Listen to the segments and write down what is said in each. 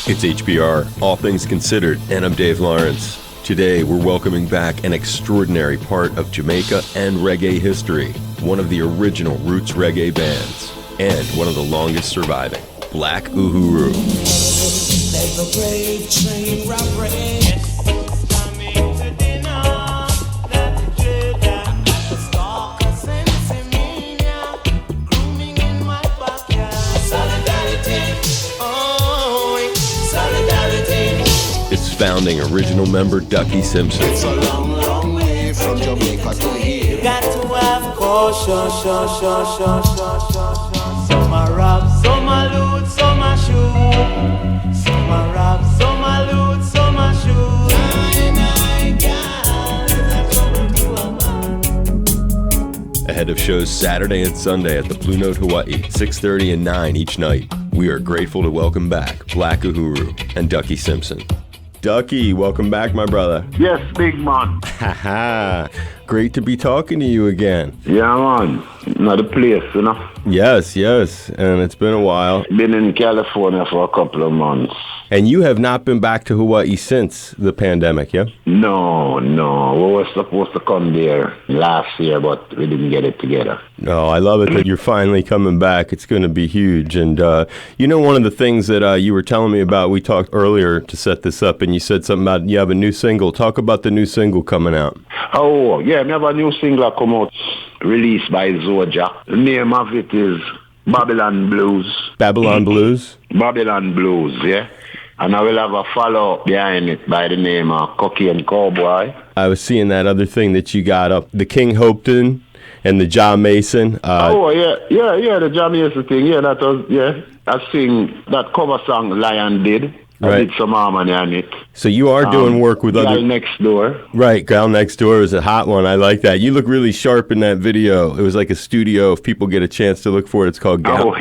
It's HPR, All Things Considered, and I'm Dave Lawrence. Today, we're welcoming back an extraordinary part of Jamaica and reggae history, one of the original roots reggae bands, and one of the longest surviving, Black Uhuru. Let the brave train ride. Its founding original member, Duckie Simpson. It's a long, long way from Jamaica to here. You got to have caution, Some are rob, some are loot, some are shoot. Some are rob, some are loot, some are shoot. Ahead of shows Saturday and Sunday at the Blue Note Hawaii, 6:30 and 9 each night. We are grateful to welcome back Black Uhuru and Duckie Simpson. Duckie, welcome back, my brother. Yes, big man. Haha, great to be talking to you again. Yeah, man. Another place, you know. Yes, and it's been a while. Been in California for a couple of months. And you have not been back to Hawaii since the pandemic, yeah? No. We were supposed to come there last year, but we didn't get it together. No, I love it that you're finally coming back. It's going to be huge. And, one of the things that you were telling me about, we talked earlier to set this up, and you said something about you have a new single. Talk about the new single coming out. Oh, yeah, we have a new single come out, released by Zoja. The name of it is Babylon Blues. Babylon Blues? Babylon Blues, yeah. And I will have a follow-up behind it by the name of Cocaine Cowboy. I was seeing that other thing that you got up, the King Hopton and the John Mason. The John Mason thing. Yeah, that was, I sing that cover song Lion did. Right. I did some harmony on it. So you are doing work with other... Girl Next Door. Right, Girl Next Door is a hot one. I like that. You look really sharp in that video. It was like a studio. If people get a chance to look for it, it's called Gal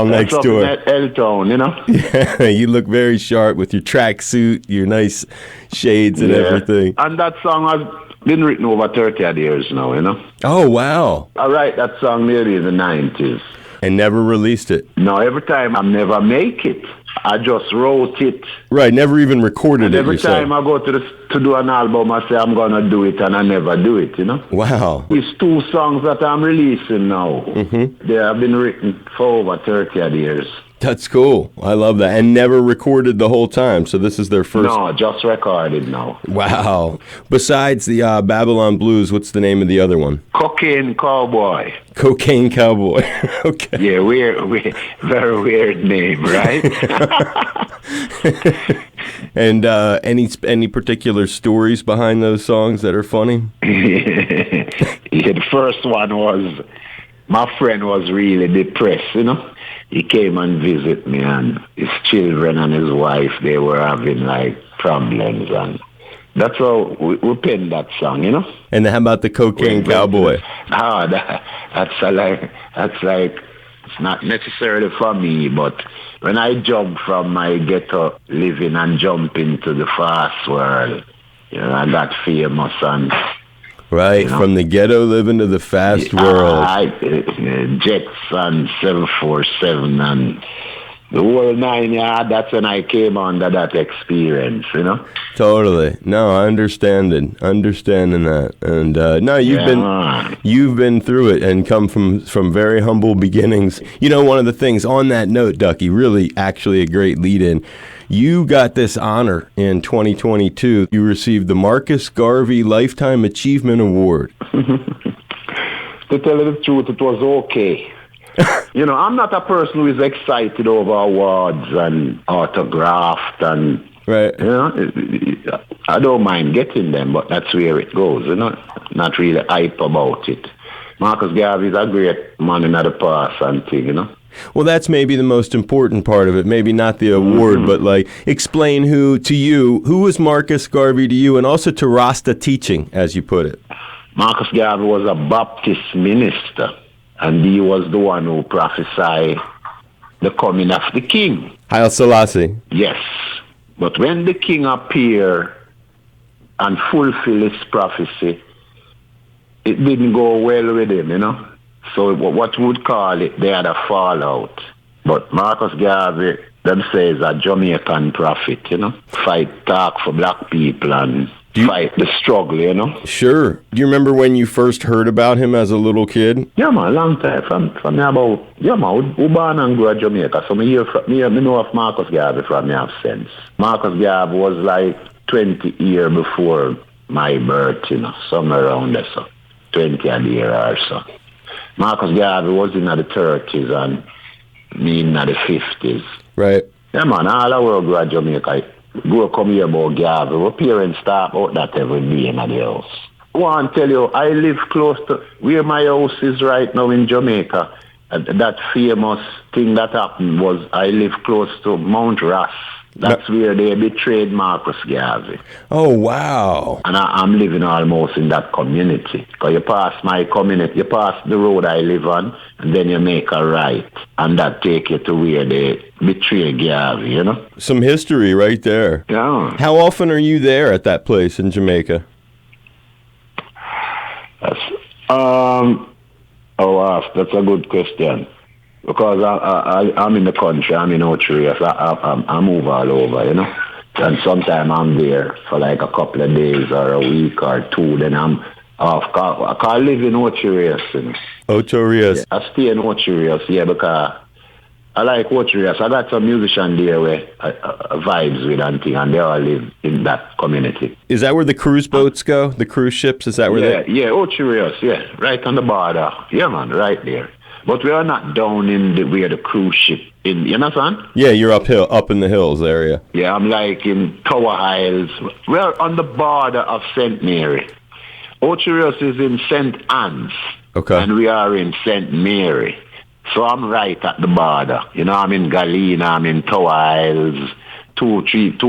Next Door. That's up in L-Town, you know? Yeah, you look very sharp with your tracksuit, your nice shades and everything. And that song has been written over 30 years now, you know? Oh, wow. I write that song nearly in the 90s. And never released it? No, every time I never make it. I just wrote it. Right, never even recorded it. Every time I go to do an album, I say I'm going to do it, and I never do it, you know? Wow. It's 2 songs that I'm releasing now. Mm-hmm. They have been written for over 30 years. That's cool. I love that. And never recorded the whole time, so this is their first... No, just recorded now. Wow. Besides the Babylon Blues, what's the name of the other one? Cocaine Cowboy. Cocaine Cowboy. Okay. Yeah, very weird name, right? And any particular stories behind those songs that are funny? The first one was, my friend was really depressed, you know? He came and visit me, and his children and his wife, they were having like problems, and that's how we penned that song, you know. And how about the Cocaine Cowboy? That's like it's not necessarily for me, but when I jump from my ghetto living and jump into the fast world, you know, I got famous and. Right, you know? From the ghetto living to the fast world. Jets and 747 and the whole 9 yards, that's when I came under that experience, you know? Totally. No, I understanding that. And you've been through it and come from very humble beginnings. You know, one of the things on that note, Duckie, really actually a great lead in. You got this honor in 2022. You received the Marcus Garvey Lifetime Achievement Award. To tell you the truth, it was okay. You know, I'm not a person who is excited over awards and autographed and, right. You know, I don't mind getting them, but that's where it goes, you know, not really hype about it. Marcus Garvey is a great man in the past and thing, you know. Well, that's maybe the most important part of it. Maybe not the award, but like explain who was Marcus Garvey to you, and also to Rasta teaching, as you put it. Marcus Garvey was a Baptist minister, and he was the one who prophesied the coming of the king. Haile Selassie. Yes. But when the king appeared and fulfilled his prophecy, it didn't go well with him, you know. So what we would call it, they had a fallout. But Marcus Garvey them say is a Jamaican prophet, you know. Fight, talk for black people and fight the struggle, you know. Sure. Do you remember when you first heard about him as a little kid? Yeah, man, long time. From me about, yeah, man, we born and grew in Jamaica. So me know of Marcus Garvey from me have sense. Marcus Garvey was like 20 years before my birth, you know, somewhere around there, so 20 a year or so. Marcus Garvey was in the 30s and me in the 50s. Right. Yeah, man, all the world grew in Jamaica. Go come here about Garvey. Our parents stop out that every day in the house. I want to tell you, I live close to where my house is right now in Jamaica. That famous thing that happened was I live close to Mount Ross. That's where they betrayed Marcus Garvey. Oh, wow. And I'm living almost in that community. Because you pass my community, you pass the road I live on, and then you make a right. And that take you to where they betrayed Garvey, you know? Some history right there. Yeah. How often are you there at that place in Jamaica? That's a good question. Because I'm in the country, I'm in Ohio, so I move all over, you know. And sometimes I'm there for like a couple of days or a week or two, then I'm off. I live in Ohio, you know. Ohio. Yeah, I stay in Ohio, yeah, because I like Ohio. I got some musicians there where vibes with and things, and they all live in that community. Is that where the cruise boats go? The cruise ships? Is that where they... Yeah, Ohio, yeah, right on the border. Yeah, man, right there. But we are not down in where the cruise ship in, you understand? Yeah, you're up in the hills area. Yeah, I'm like in Tower Isles. We're on the border of St. Mary. Ocherios is in St. Anne's. Okay. And we are in St. Mary. So I'm right at the border. You know, I'm in Galena, I'm in Tower Isles. 2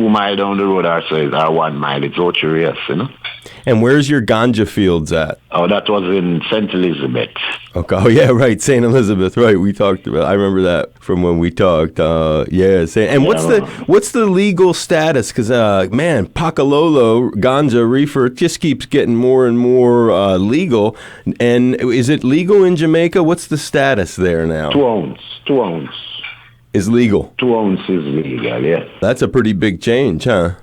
miles down the road or so is 1 mile. It's Ocherios, you know. And where's your ganja fields at? Oh, that was in St. Elizabeth. Okay. Oh, yeah, right. St. Elizabeth, right. We talked about. I remember that from when we talked. What's the legal status? Because man, Pakalolo ganja reefer just keeps getting more and more legal. And is it legal in Jamaica? What's the status there now? 2 ounce. Is legal. 2 ounces legal, yeah. That's a pretty big change, huh?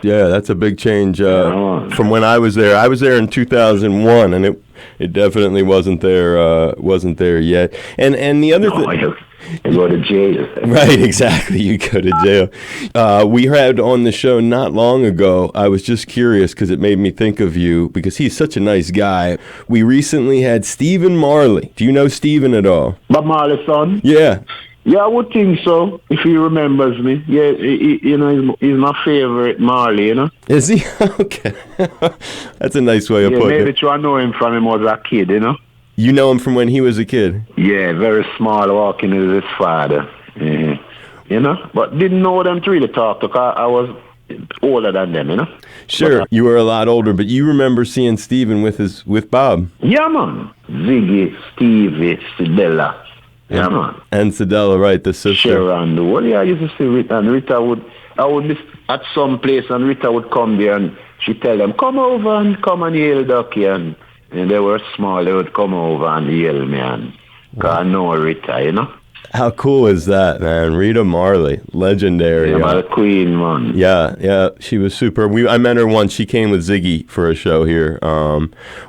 Yeah, that's a big change from when I was there. I was there in 2001, and it definitely wasn't there yet. And the other thing. You go to jail. Right, exactly. You go to jail. We had on the show not long ago, I was just curious because it made me think of you because he's such a nice guy. We recently had Stephen Marley. Do you know Stephen at all? Bob Marley's son? Yeah. Yeah, I would think so, if he remembers me. Yeah, he's my favorite Marley, you know? Is he? Okay. That's a nice way of putting it. Maybe I know him from him as a kid, you know? You know him from when he was a kid? Yeah, very small, walking with his father. Yeah. You know? But didn't know them to really talk to, because I was older than them, you know? Sure, you were a lot older, but you remember seeing Stephen with Bob? Yeah, man. Ziggy, Stevie, Sidella. Yeah, man. And Sidella, right, the sister. Sharon, the whole, yeah, I used to see Rita, and I would be at some place, and Rita would come there, and she'd tell them, come over and come and yell Duckie, and they were small, they would come over and yell me, and I know Rita, you know? How cool is that, man? Rita Marley, legendary. Yeah, the queen, man. Yeah, she was super. I met her once. She came with Ziggy for a show here.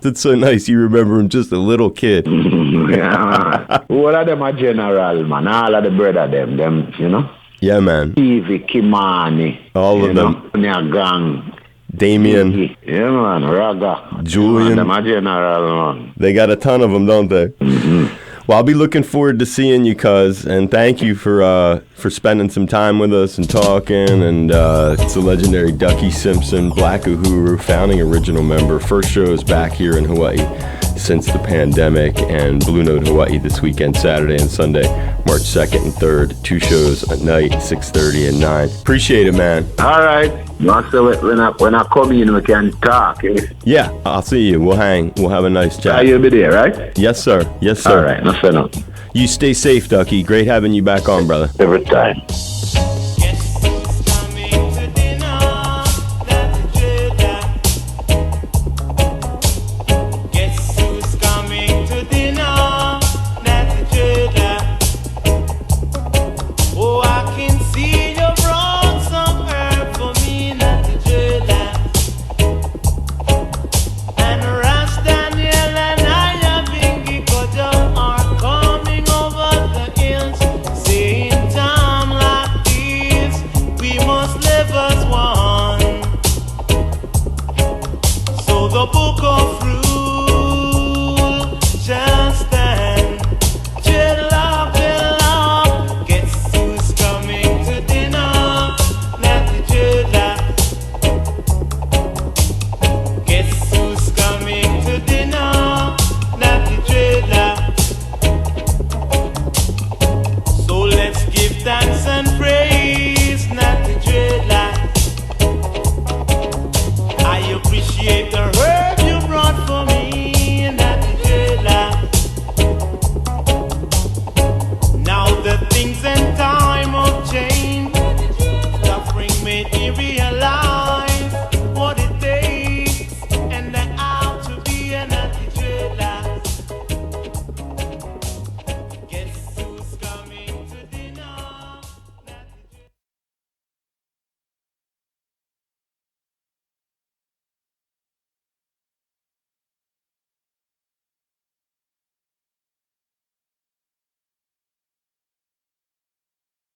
It's so nice. You remember him just a little kid. Yeah, all of them are general, man. All of the brother them, you know? Yeah, man. Stevie, Kimani. All of them. Gang. Damien. Yeah, man. Raga. Julian. Them are general, man. They got a ton of them, don't they? Mm-hmm. Well, I'll be looking forward to seeing you, cuz, and thank you for spending some time with us and talking. And it's the legendary Duckie Simpson, Black Uhuru, founding original member. First show is back here in Hawaii since the pandemic, and Blue Note Hawaii this weekend, Saturday and Sunday, March 2nd and 3rd. 2 shows at night, 6:30 and 9. Appreciate it, man. All right. So when I come in, we can talk. Eh? Yeah, I'll see you. We'll hang. We'll have a nice chat. You'll be there, right? Yes, sir. Yes, sir. All right. No, you stay safe, Duckie. Great having you back on, brother. Every time.